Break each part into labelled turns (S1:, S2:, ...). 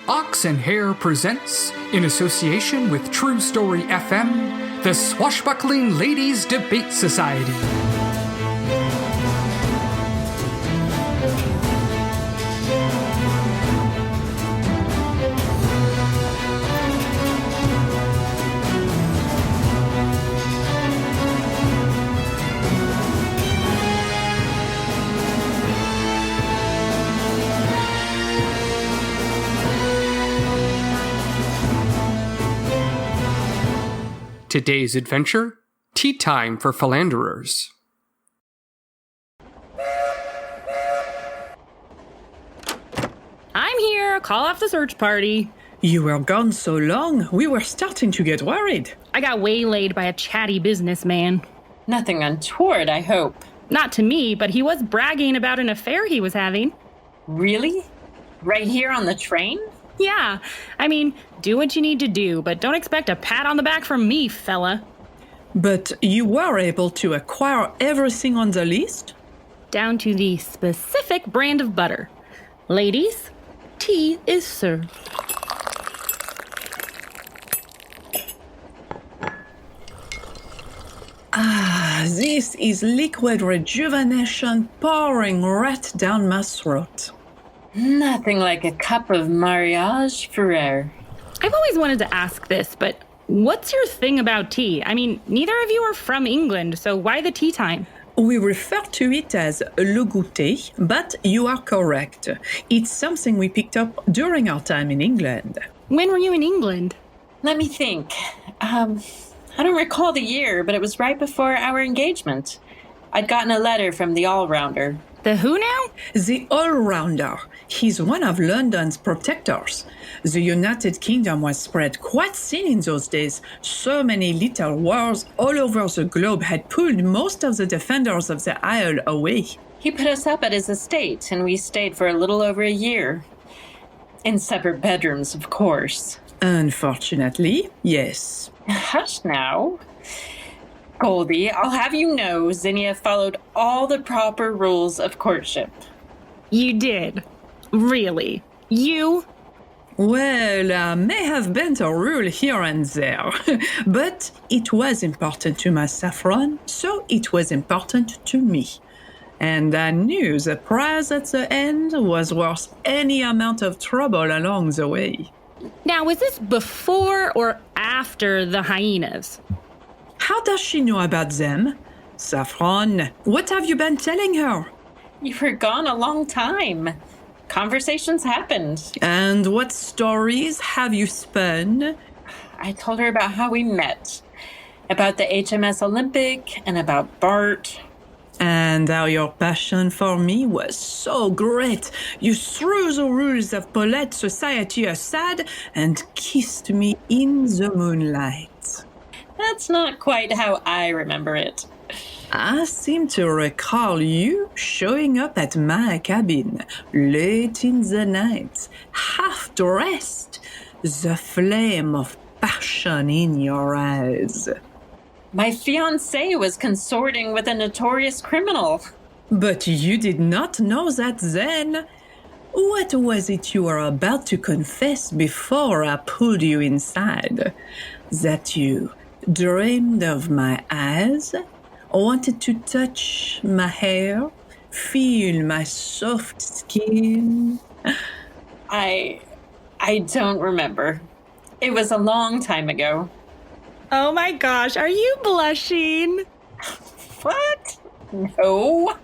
S1: Ox Hare presents, in association with True Story FM, the Swashbuckling Ladies Debate Society. Today's adventure, Teatime for Philanderers.
S2: I'm here. Call off the search party.
S3: You were gone so long, we were starting to get worried.
S2: I got waylaid by a chatty businessman.
S4: Nothing untoward, I hope.
S2: Not to me, but he was bragging about an affair he was having.
S4: Really? Right here on the train?
S2: Yeah, I mean, do what you need to do, but don't expect a pat on the back from me, fella.
S3: But you were able to acquire everything on the list?
S2: Down to the specific brand of butter. Ladies, tea is served.
S3: This is liquid rejuvenation pouring right down my throat.
S4: Nothing like a cup of mariage frere.
S2: I've always wanted to ask this, but what's your thing about tea? I mean, neither of you are from England, so why the tea time?
S3: We refer to it as le goûter, but you are correct. It's something we picked up during our time in England.
S2: When were you in England?
S4: Let me think. I don't recall the year, but it was right before our engagement. I'd gotten a letter from the all-rounder.
S2: The who now?
S3: The all-rounder. He's one of London's protectors. The United Kingdom was spread quite thin in those days. So many little wars all over the globe had pulled most of the defenders of the Isle away.
S4: He put us up at his estate, and we stayed for a little over a year. In separate bedrooms, of course.
S3: Unfortunately, yes.
S4: Hush now. Goldie, I'll have you know Zinnia followed all the proper rules of courtship.
S2: You did? Really? You?
S3: Well, I may have bent a rule here and there, but it was important to my Saffron, so it was important to me. And I knew the prize at the end was worth any amount of trouble along the way.
S2: Now, was this before or after the hyenas?
S3: How does she know about them? Saffron, what have you been telling her?
S4: You were gone a long time. Conversations happened.
S3: And what stories have you spun?
S4: I told her about how we met, about the HMS Olympic, and about Bart.
S3: And how your passion for me was so great. You threw the rules of polite society aside and kissed me in the moonlight.
S4: That's not quite how I remember it.
S3: I seem to recall you showing up at my cabin late in the night, half dressed, the flame of passion in your eyes.
S4: My fiancé was consorting with a notorious criminal.
S3: But you did not know that then. What was it you were about to confess before I pulled you inside? That you dreamed of my eyes, wanted to touch my hair, feel my soft skin?
S4: I don't remember. It was a long time ago.
S2: Oh my gosh, are you blushing?
S4: What? No.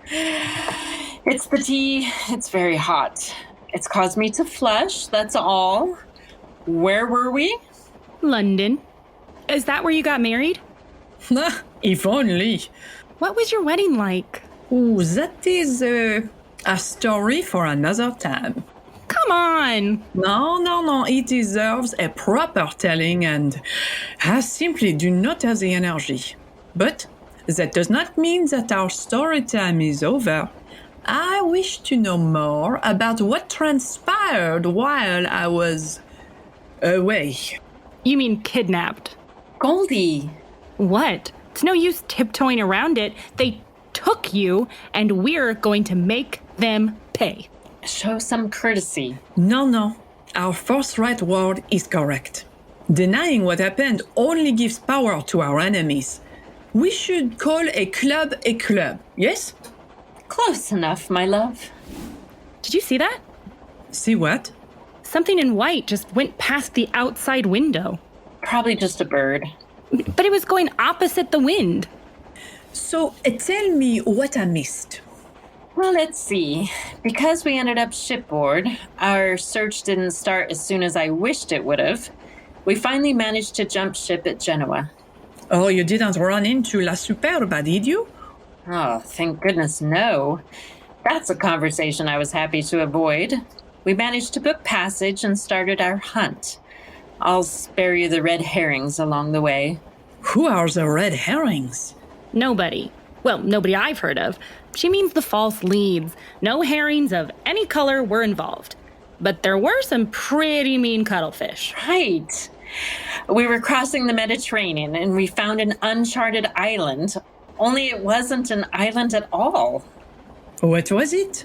S4: It's the tea. It's very hot. It's caused me to flush, that's all. Where were we?
S2: London. Is that where you got married?
S3: If only.
S2: What was your wedding like?
S3: Oh, that is a story for another time.
S2: Come on.
S3: No, it deserves a proper telling and I simply do not have the energy. But that does not mean that our story time is over. I wish to know more about what transpired while I was away.
S2: You mean kidnapped?
S4: Goldie.
S2: What? It's no use tiptoeing around it. They took you, and we're going to make them pay.
S4: Show some courtesy.
S3: No. our forthright word is correct. Denying what happened only gives power to our enemies. We should call a club, yes?
S4: Close enough, my love.
S2: Did you see that?
S3: See what?
S2: Something in white just went past the outside window.
S4: Probably just a bird.
S2: But it was going opposite the wind.
S3: So tell me what I missed.
S4: Well, let's see. Because we ended up shipboard, our search didn't start as soon as I wished it would have. We finally managed to jump ship at Genoa.
S3: Oh, you didn't run into La Superba, did you?
S4: Oh, thank goodness no. That's a conversation I was happy to avoid. We managed to book passage and started our hunt. I'll spare you the red herrings along the way.
S3: Who are the red herrings?
S2: Nobody. Well, nobody I've heard of. She means the false leads. No herrings of any color were involved. But there were some pretty mean cuttlefish.
S4: Right. We were crossing the Mediterranean and we found an uncharted island. Only it wasn't an island at all.
S3: What was it?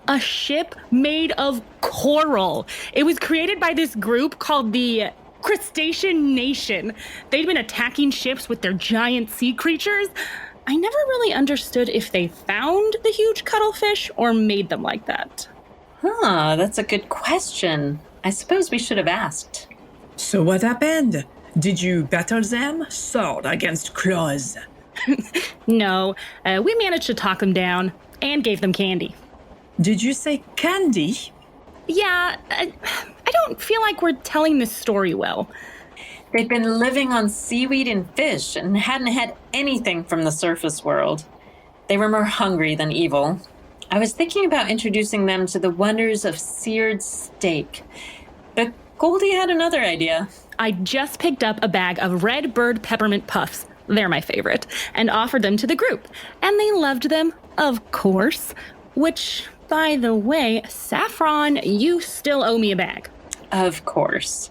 S2: A ship made of coral. It was created by this group called the Crustacean Nation. They'd been attacking ships with their giant sea creatures. I never really understood if they found the huge cuttlefish or made them like that.
S4: Huh, that's a good question. I suppose we should have asked.
S3: So what happened? Did you battle them? Sword against claws?
S2: No, we managed to talk them down and gave them candy.
S3: Did you say candy?
S2: Yeah, I don't feel like we're telling this story well.
S4: They'd been living on seaweed and fish and hadn't had anything from the surface world. They were more hungry than evil. I was thinking about introducing them to the wonders of seared steak. But Goldie had another idea.
S2: I just picked up a bag of Red Bird peppermint puffs. They're my favorite. And offered them to the group. And they loved them, of course. Which, by the way, Saffron, you still owe me a bag.
S4: Of course.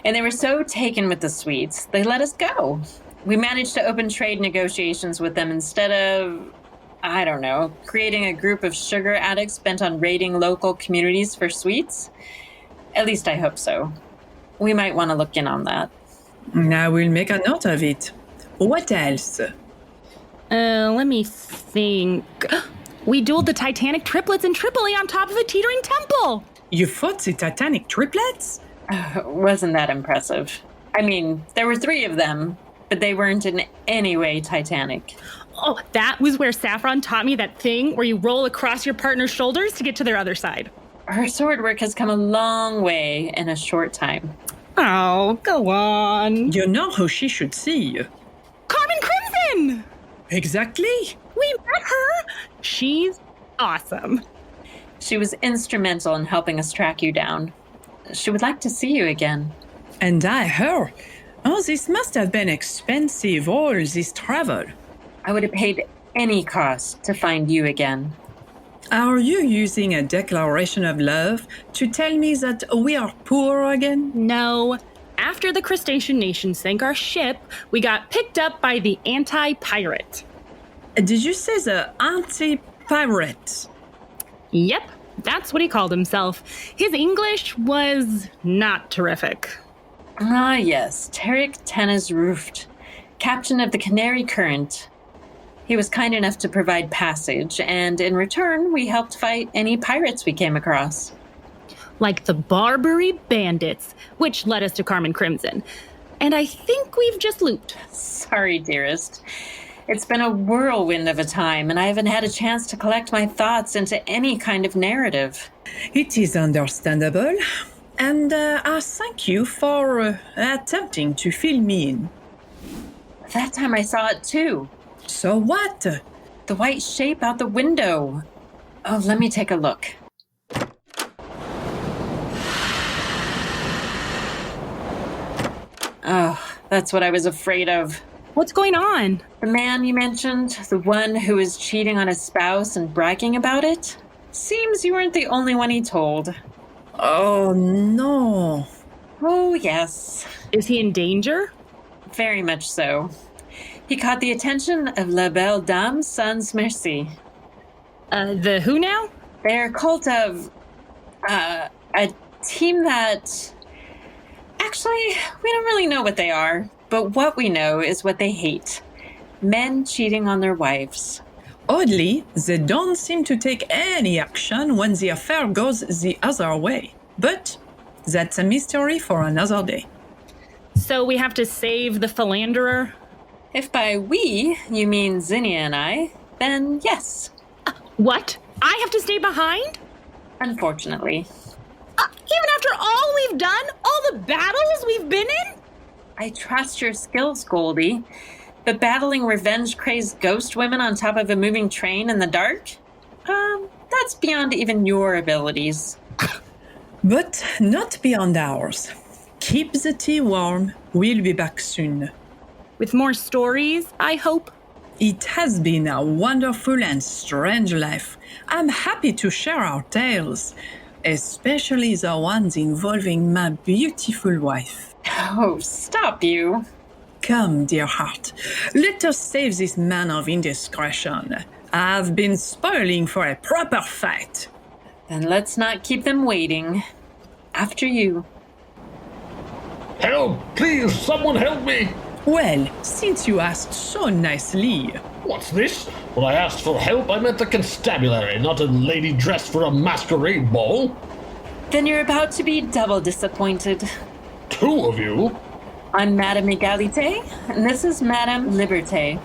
S4: And they were so taken with the sweets, they let us go. We managed to open trade negotiations with them instead of, I don't know, creating a group of sugar addicts bent on raiding local communities for sweets. At least I hope so. We might want to look in on that.
S3: I will make a note of it. What else?
S2: Let me think. We dueled the Titanic triplets in Tripoli on top of a teetering temple.
S3: You fought the Titanic triplets?
S4: Wasn't that impressive? I mean, there were 3 of them, but they weren't in any way Titanic.
S2: Oh, that was where Saffron taught me that thing where you roll across your partner's shoulders to get to their other side.
S4: Her sword work has come a long way in a short time.
S2: Oh, go on.
S3: You know who she should see.
S2: Carmen Crimson!
S3: Exactly.
S2: We met her. She's awesome.
S4: She was instrumental in helping us track you down. She would like to see you again.
S3: And her. Oh, this must have been expensive, all this travel.
S4: I would have paid any cost to find you again.
S3: Are you using a declaration of love to tell me that we are poor again?
S2: No. After the Crustacean Nation sank our ship, we got picked up by the anti-pirate.
S3: Did you say the anti-pirate?
S2: Yep, that's what he called himself. His English was not terrific.
S4: Ah, yes, Tarek Tenaz Rooft, captain of the Canary Current. He was kind enough to provide passage, and in return, we helped fight any pirates we came across.
S2: Like the Barbary Bandits, which led us to Carmen Crimson. And I think we've just looped.
S4: Sorry, dearest. It's been a whirlwind of a time, and I haven't had a chance to collect my thoughts into any kind of narrative.
S3: It is understandable, and I thank you for attempting to fill me in.
S4: That time I saw it too.
S3: So what?
S4: The white shape out the window. Oh, let me take a look. Oh, that's what I was afraid of.
S2: What's going on?
S4: The man you mentioned, the one who was cheating on his spouse and bragging about it? Seems you weren't the only one he told.
S3: Oh, no.
S4: Oh, yes.
S2: Is he in danger?
S4: Very much so. He caught the attention of La Belle Dame Sans Merci.
S2: The who now?
S4: They're a cult of, team that... Actually, we don't really know what they are, but what we know is what they hate. Men cheating on their wives.
S3: Oddly, they don't seem to take any action when the affair goes the other way. But that's a mystery for another day.
S2: So we have to save the Philanderer?
S4: If by we you mean Zinnia and I, then yes.
S2: What? I have to stay behind?
S4: Unfortunately.
S2: Even after all we've done? All the battles we've been in?
S4: I trust your skills, Goldie. But battling revenge-crazed ghost women on top of a moving train in the dark? That's beyond even your abilities.
S3: But not beyond ours. Keep the tea warm. We'll be back soon.
S2: With more stories, I hope.
S3: It has been a wonderful and strange life. I'm happy to share our tales, especially the ones involving my beautiful wife.
S4: Oh, stop you.
S3: Come, dear heart, let us save this man of indiscretion. I've been spoiling for a proper fight.
S4: Then let's not keep them waiting. After you.
S5: Help! Please, someone help me!
S3: Well, since you asked so nicely...
S5: What's this? When I asked for help, I meant the constabulary, not a lady dressed for a masquerade ball.
S4: Then you're about to be double disappointed.
S5: Two of you?
S4: I'm Madame Egalite, and this is Madame Liberté.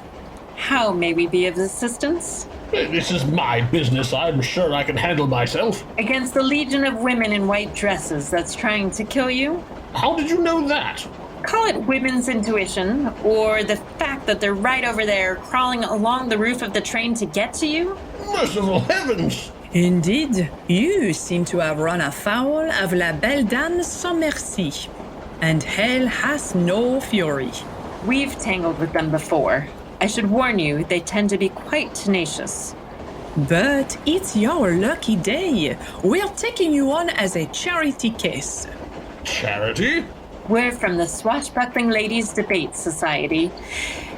S4: How may we be of assistance?
S5: This is my business. I'm sure I can handle myself.
S4: Against the legion of women in white dresses that's trying to kill you?
S5: How did you know that?
S4: Call it women's intuition, or the fact that they're right over there crawling along the roof of the train to get to you?
S5: Merciful heavens!
S3: Indeed, you seem to have run afoul of la belle dame sans merci. And hell has no fury.
S4: We've tangled with them before. I should warn you, they tend to be quite tenacious.
S3: But it's your lucky day. We're taking you on as a charity case.
S5: Charity?
S4: We're from the Swashbuckling Ladies Debate Society,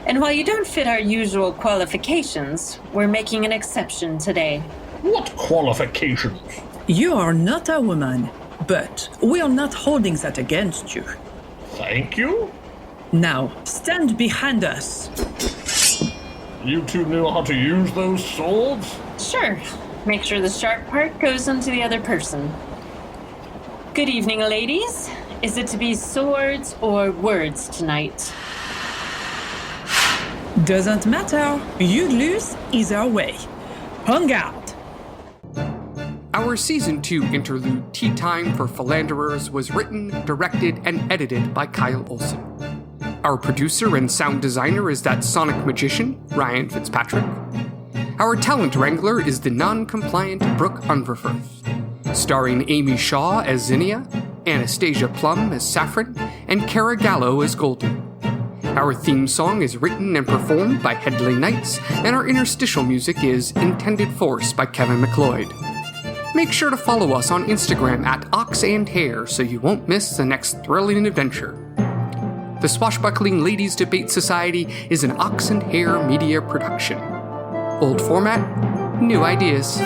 S4: and while you don't fit our usual qualifications, we're making an exception today.
S5: What qualifications?
S3: You are not a woman, but we're not holding that against you.
S5: Thank you?
S3: Now, stand behind us.
S5: You two know how to use those swords?
S4: Sure. Make sure the sharp part goes onto the other person. Good evening, ladies. Is it to be swords or words tonight?
S3: Doesn't matter. You'd lose either way. Hung out.
S1: Our Season 2 interlude, Teatime for Philanderers, was written, directed, and edited by Kyle Olson. Our producer and sound designer is that sonic magician, Ryan FitzPatrick. Our talent wrangler is the non-compliant Brooke Underveith, starring Amy Shaw as Zinnia, Anastasia Plumb as Saffron, and Kara Gallo as Goldie. Our theme song is written and performed by Hedley Knights, and our interstitial music is Intended Force by Kevin Macleod. Make sure to follow us on Instagram at Ox Hare so you won't miss the next thrilling adventure. The Swashbuckling Ladies Debate Society is an Ox Hare media production. Old format, new ideas.